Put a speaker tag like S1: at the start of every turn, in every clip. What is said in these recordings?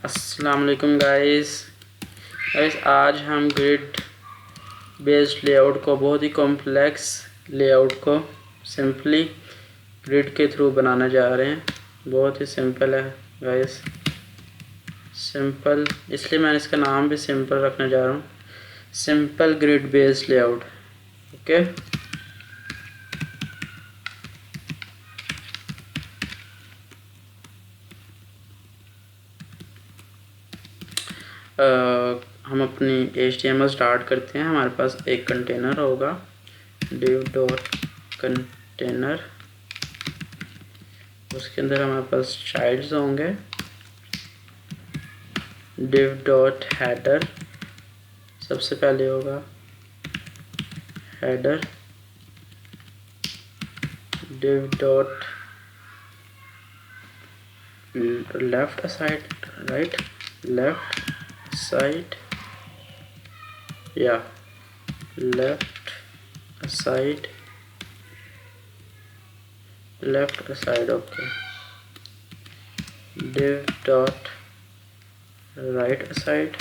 S1: अस्सलाम वालेकुम गाइस। आज हम ग्रिड बेस्ड लेआउट को, बहुत ही कॉम्प्लेक्स लेआउट को सिंपली ग्रिड के थ्रू बनाने जा रहे हैं। बहुत ही सिंपल है गाइस। सिंपल इसलिए मैंने इसका नाम भी सिंपल रखने जा रहा हूँ, simple grid based layout. Okay, हम अपनी HTML स्टार्ट करते हैं। हमारे पास एक कंटेनर होगा, div डॉट कंटेनर। उसके अंदर हमारे पास चाइल्ड्स होंगे, div डॉट हेडर। सबसे पहले होगा header, div dot left side, right left side या left side, okay. div dot right side,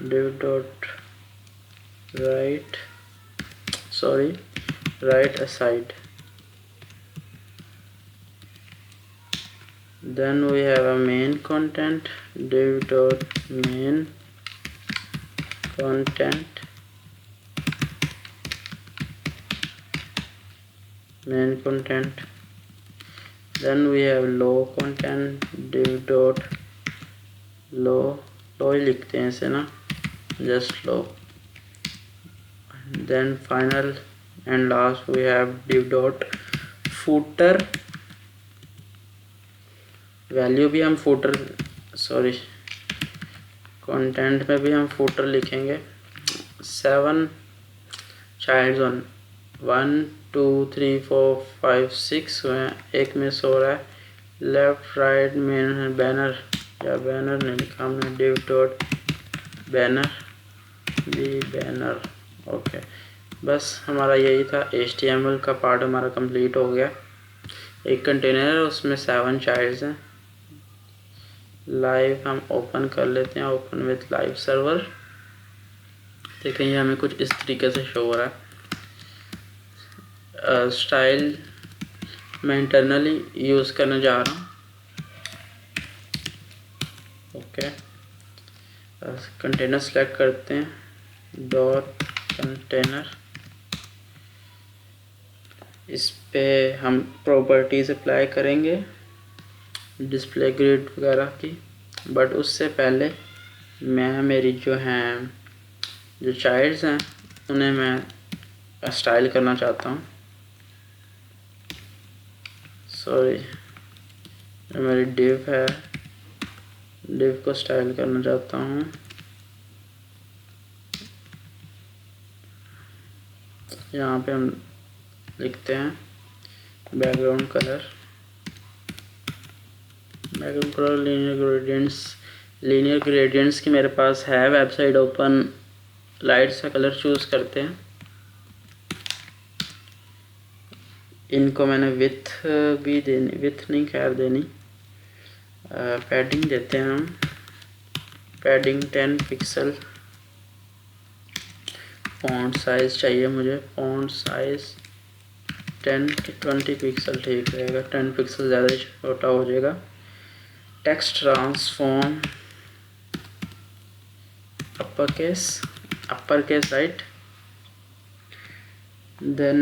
S1: div dot right side. Then we have a main content, div dot main content, then we have low content, div dot low ही लिखते हैं इसे ना, just low। then final and last we have div dot footer। Value भी हम content में भी हम footer लिखेंगे। 7 चाइल्ड्स ऑन 1 2 3 4 5 6 हुए हैं, एक मिस हो रहा है। लेफ्ट राइट मेन बैनर, या बैनर नहीं लिखा हमने, div डॉट बैनर। ओके, बस हमारा यही था। HTML का पार्ट हमारा कंप्लीट हो गया। एक कंटेनर है, उसमें 7 चाइल्ड्स हैं। लाइव हम ओपन कर लेते हैं, ओपन विथ लाइव सर्वर। देखें ये हमें कुछ इस तरीके से शो हो रहा है। स्टाइल मैं इंटरनली यूज़ करने जा रहा हूँ। ओके, कंटेनर सेलेक्ट करते हैं, डॉट कंटेनर। इस पे हम प्रॉपर्टीज अप्लाई करेंगे, डिस्प्ले ग्रिड वगैरह की। बट उससे पहले मैं मेरी जो चाइल्ड्स हैं उन्हें मैं स्टाइल करना चाहता हूँ। जो मेरी div है, div को स्टाइल करना चाहता हूँ। यहाँ पे हम लिखते हैं बैकग्राउंड कलर लीनियर ग्रेडियंट्स की मेरे पास है वेबसाइट ओपन। लाइट सा कलर चूज़ करते हैं। इनको मैंने विथ भी देनी, विथ नहीं खैर देनी, पैडिंग देते हैं हम, पैडिंग 10 पिक्सल। फॉन्ट साइज़ चाहिए मुझे, फॉन्ट साइज़ 20 पिक्सल ठीक रहेगा, 10 पिक्सल ज़्यादा छोटा हो जाएगा। Text transform upper case right. Then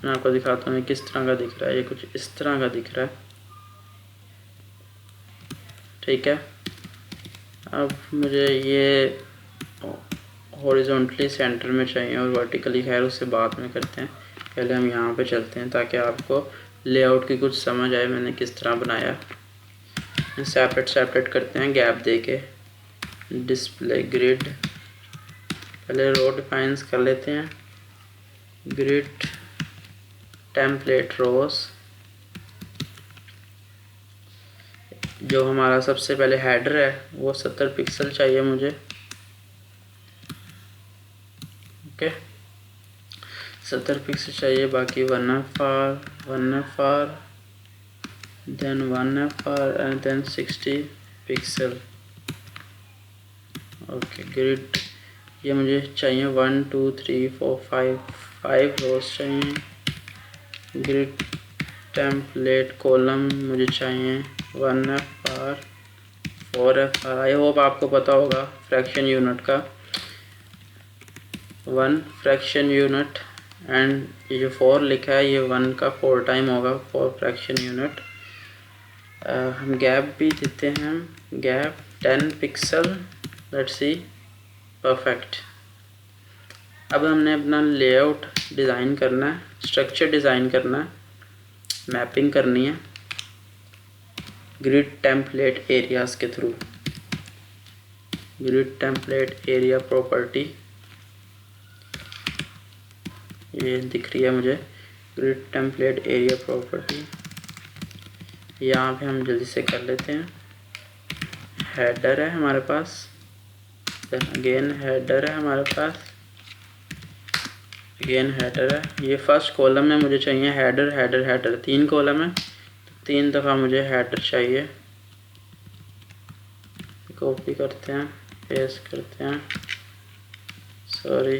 S1: मैं आपको दिखाता हूँ किस तरह का दिख रहा है। ये कुछ इस तरह का दिख रहा है, ठीक है। अब मुझे ये हॉरिजॉन्टली सेंटर में चाहिए और वर्टिकली खैर उससे बाद में करते हैं। पहले हम यहाँ पे चलते हैं ताकि आपको लेआउट की कुछ समझ आए मैंने किस तरह बनाया। सेपरेट करते हैं गैप देके। डिस्प्ले ग्रिड, पहले रो डिफाइंस कर लेते हैं। ग्रिड टेम्पलेट रोज, जो हमारा सबसे पहले हेडर है वो 70 पिक्सल चाहिए मुझे। ओके, 70 पिक्सल चाहिए, बाकी 1 FR then 1 FR and then 60 pixel. Okay grid ये मुझे चाहिए 1 2 3 4 5 रोज चाहिए। ग्रिड टेम्पलेट कॉलम मुझे चाहिए 1 FR 4 FR। आई होप आपको पता होगा फ्रैक्शन यूनिट का 1 फ्रैक्शन यूनिट एंड ये जो 4 लिखा है ये 1 का 4 टाइम होगा 4 फ्रैक्शन यूनिट। हम गैप भी देते हैं, gap 10 pixel, let's see perfect. अब हमने अपना लेआउट डिज़ाइन करना है, स्ट्रक्चर डिज़ाइन करना है, मैपिंग करनी है ग्रिड टेम्पलेट एरियाज़ के through. Grid template area property ये दिख रही है मुझे, ग्रिड टेम्पलेट एरिया प्रॉपर्टी। यहाँ पे हम जल्दी से कर लेते हैं। हेडर है हमारे पास, देन अगेन हेडर है हमारे पास, अगेन हेडर है। ये फर्स्ट कॉलम में मुझे चाहिए हेडर हेडर हेडर, 3 कॉलम है तो 3 दफ़ा मुझे हेडर चाहिए। कॉपी करते हैं, पेस्ट करते हैं, सॉरी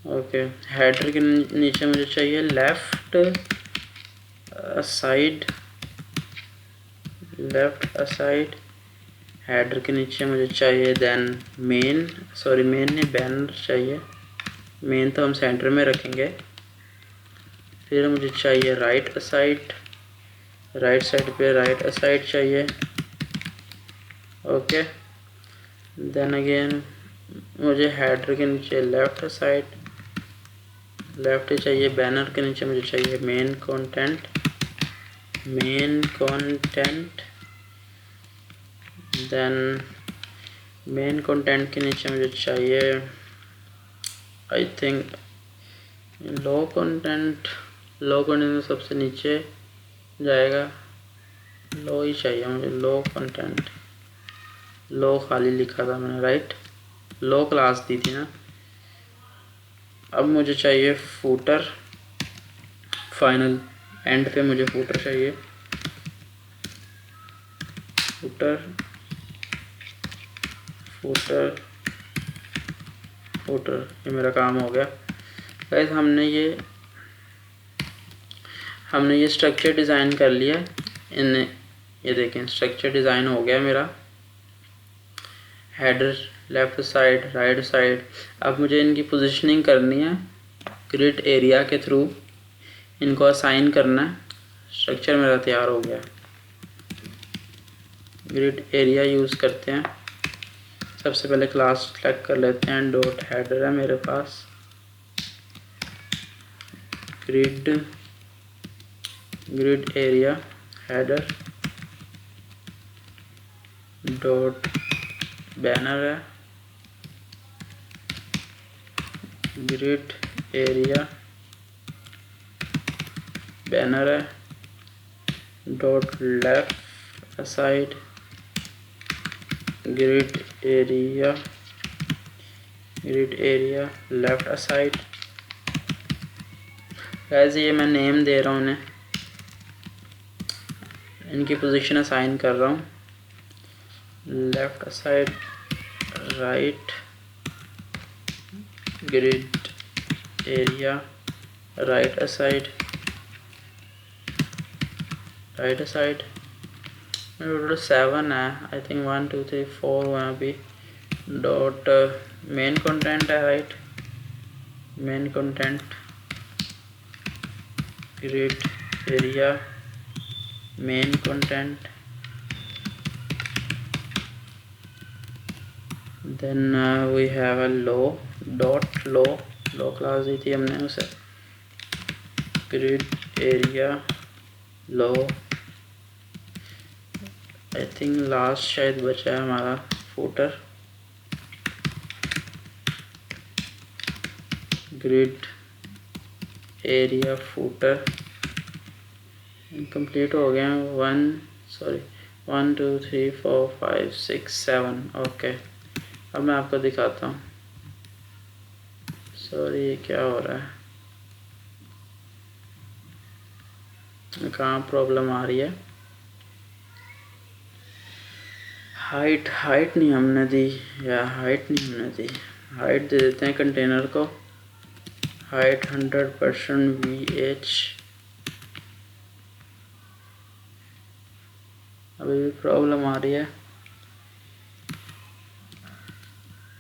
S1: ओके। हेडर के नीचे मुझे चाहिए left aside, left aside. Header के नीचे मुझे चाहिए देन मेन, सॉरी मेन नहीं बैनर चाहिए, मेन तो हम सेंटर में रखेंगे। फिर मुझे चाहिए राइट असाइड, राइट साइड पे राइट असाइड चाहिए, ओके। देन अगेन मुझे हेडर के नीचे लेफ्ट असाइड, लेफ्ट ही चाहिए। बैनर के नीचे मुझे चाहिए main content, main content. Then main content के नीचे मुझे चाहिए I think low content, low content सबसे नीचे जाएगा, लो ही चाहिए मुझे, लो कंटेंट। लो खाली लिखा था मैंने, राइट, लो क्लास दी थी ना। अब मुझे चाहिए फूटर, फाइनल एंड पे मुझे फूटर चाहिए, फूटर फूटर फूटर। ये मेरा काम हो गया गाइस। हमने ये स्ट्रक्चर डिज़ाइन कर लिया। ये देखें स्ट्रक्चर डिज़ाइन हो गया मेरा, header left side right side. अब मुझे इनकी पोजीशनिंग करनी है ग्रिड एरिया के थ्रू, इनको असाइन करना है। स्ट्रक्चर मेरा तैयार हो गया। ग्रिड एरिया यूज़ करते हैं। सबसे पहले क्लास सेलेक्ट कर लेते हैं, डॉट हेडर है मेरे पास, grid area header dot banner है, ग्रिड एरिया बैनर है dot left aside, grid area left aside. Guys ये मैं नेम दे रहा हूँ उन्हें, इनकी पोजीशन असाइन कर रहा हूँ, left aside right, grid area right aside, right aside. Total 7 है आई थिंक, 1 2 3 4 वहाँ भी। डॉट मेन कंटेंट है, right, main content grid area main content. Then we have a low dot low class दी थी हमने उसे, grid area low. I think last शायद बचा है हमारा footer, grid area footer. Complete हो गया। 1 2 3 4 5 6 7 ओके। अब मैं आपको दिखाता हूँ सॉरी, ये क्या हो रहा है, कहाँ प्रॉब्लम आ रही है। हाइट नहीं हमने दी, या हाइट नहीं हमने दी, हाइट दे देते हैं कंटेनर को, हाइट 100% VH। अभी भी प्रॉब्लम आ रही है,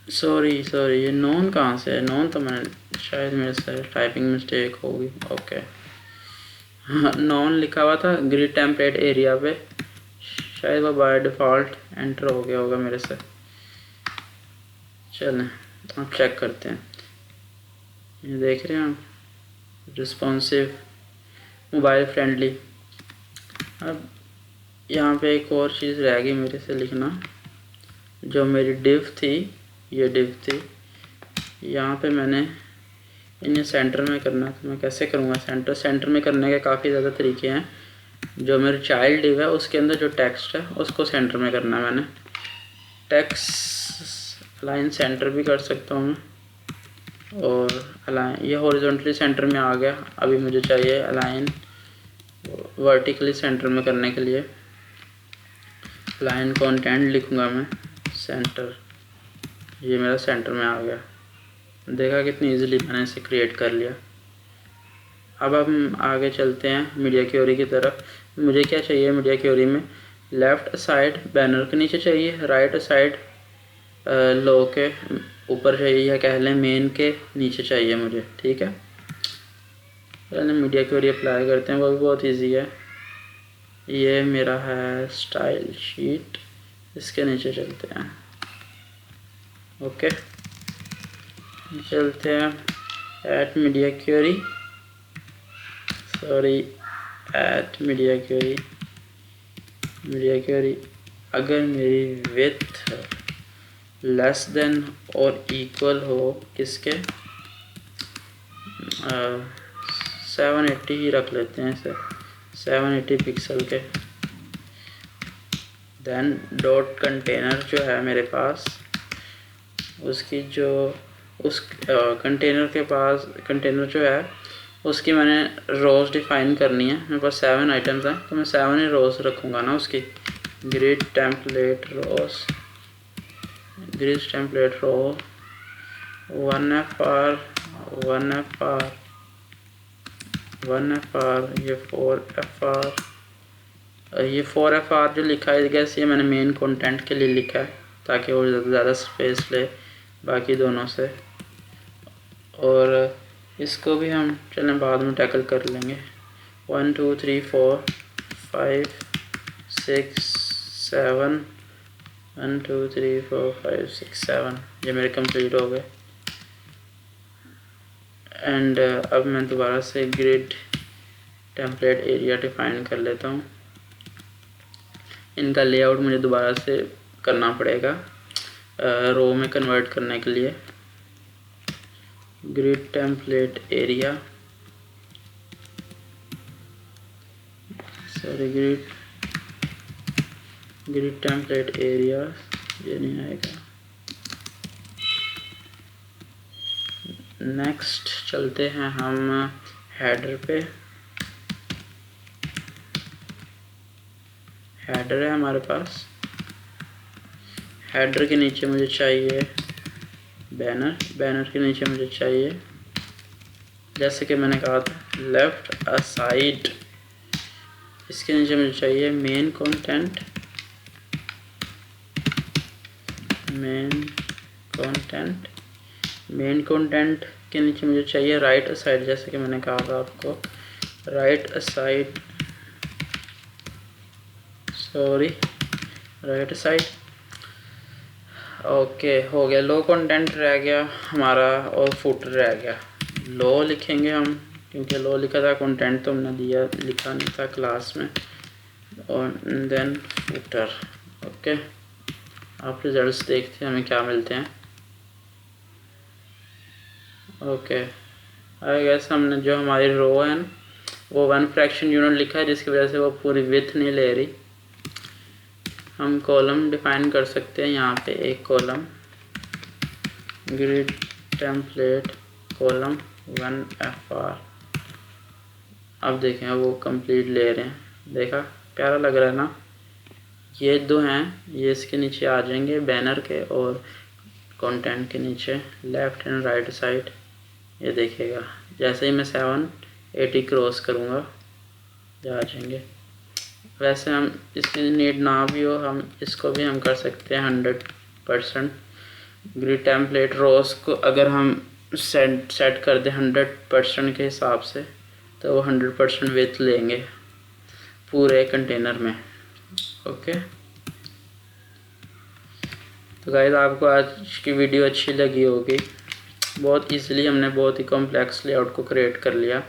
S1: सॉरी, ये नॉन कहाँ से है, नॉन तो मैंने शायद मेरे से टाइपिंग मिस्टेक होगी। ओके, हाँ नॉन लिखा हुआ था ग्रिड टेम्पलेट एरिया पे, शायद वो बाय डिफ़ॉल्ट एंटर हो गया होगा मेरे से। चलें अब चेक करते हैं, ये देख रहे हैं हम, रिस्पॉन्सिव, मोबाइल फ्रेंडली। अब यहाँ पे एक और चीज़ रह गई मेरे से लिखना, जो मेरी डिव थी, ये डिव थी, यहाँ पे मैंने इन्हें सेंटर में करना, तो मैं कैसे करूँगा सेंटर में करने के काफ़ी ज़्यादा तरीके हैं। जो मेरी चाइल्ड डिव है उसके अंदर जो टेक्स्ट है उसको सेंटर में करना है मैंने, टेक्स्ट अलाइन सेंटर भी कर सकता हूँ मैं, और अलाइन, ये हॉरिजॉन्टली सेंटर में आ गया। अभी मुझे चाहिए अलाइन वर्टिकली सेंटर में करने के लिए, अलाइन कंटेंट लिखूँगा मैं सेंटर, ये मेरा सेंटर में आ गया। देखा कितनी इजीली मैंने इसे क्रिएट कर लिया। अब हम आगे चलते हैं मीडिया क्वेरी की तरफ। मुझे क्या चाहिए मीडिया क्वेरी में, लेफ़्ट साइड बैनर के नीचे चाहिए, राइट साइड लो के ऊपर चाहिए, या कह लें मेन के नीचे चाहिए मुझे, ठीक है। पहले मीडिया क्वेरी अप्लाई करते हैं, वो भी बहुत इजी है। ये मेरा है स्टाइल शीट, इसके नीचे चलते हैं। ओके, चलते हैं eight media query, sorry eight media query, अगर मेरी विड्थ लेस देन और इक्वल हो किसके, 780 ही रख लेते हैं इसे, 780 पिक्सल के। देन डॉट कंटेनर जो है मेरे पास, उसकी जो उस कंटेनर के पास, कंटेनर जो है उसकी मैंने रोज़ डिफ़ाइन करनी है। मेरे पास 7 आइटम्स हैं, तो मैं 7 ही रोज़ रखूँगा ना उसकी। ग्रिड टेम्पलेट रोज़, ग्रिड टेम्पलेट रो 1FR, 1FR, 1FR, ये 4FR, ये 4FR जो लिखा है गैस, ये मैंने मेन कंटेंट के लिए लिखा है ताकि वो ज़्यादा स्पेस ले बाकी दोनों से। और इसको भी हम चलें बाद में टैकल कर लेंगे। 1 2 3 4 5 6 7, 1 2 3 4 5 6 7, ये मेरे कंप्लीट हो गए। एंड अब मैं दोबारा से ग्रिड टेम्पलेट एरिया डिफाइन कर लेता हूँ। इनका लेआउट मुझे दोबारा से करना पड़ेगा रो में कन्वर्ट करने के लिए। Grid template area, sorry grid template area, ये नहीं आएगा। नेक्स्ट चलते हैं हम हेडर पे। हेडर है हमारे पास, हेडर के नीचे मुझे चाहिए बैनर, बैनर के नीचे मुझे चाहिए, जैसे कि मैंने कहा था, लेफ्ट असाइड, इसके नीचे मुझे चाहिए मेन कंटेंट, मेन कंटेंट के नीचे मुझे चाहिए राइट असाइड, जैसे कि मैंने कहा था आपको, right aside, sorry right aside. Okay, हो गया। लो कंटेंट रह गया हमारा और फुटर रह गया। लो लिखेंगे हम, क्योंकि लो लिखा था, कंटेंट तो हमने दिया, लिखा नहीं था क्लास में। और देन फुटर। ओके, आप रिजल्ट्स देखते हैं हमें क्या मिलते हैं। ओके, आई गेस हमने जो हमारी रो है वो 1 फ्रैक्शन यूनिट लिखा है, जिसकी वजह से वो पूरी विड्थ नहीं ले रही। हम कॉलम डिफाइन कर सकते हैं यहाँ पे, एक column grid template column 1FR। अब देखें वो कंप्लीट ले रहे हैं, देखा प्यारा लग रहा है ना। ये दो हैं, ये इसके नीचे आ जाएंगे बैनर के और कंटेंट के नीचे लेफ़्ट एंड राइट साइड। ये देखेगा जैसे ही मैं 780 क्रॉस करूँगा ये आ जाएंगे। वैसे हम इसकी नीड ना भी हो, हम इसको भी हम कर सकते हैं 100%। ग्रिड टेम्पलेट रोज को अगर हम सेट कर दें 100% के हिसाब से, तो वो 100% विड्थ लेंगे पूरे कंटेनर में। ओके, तो गाइस आपको आज की वीडियो अच्छी लगी होगी। बहुत इजीली हमने बहुत ही कॉम्प्लेक्स लेआउट को क्रिएट कर लिया।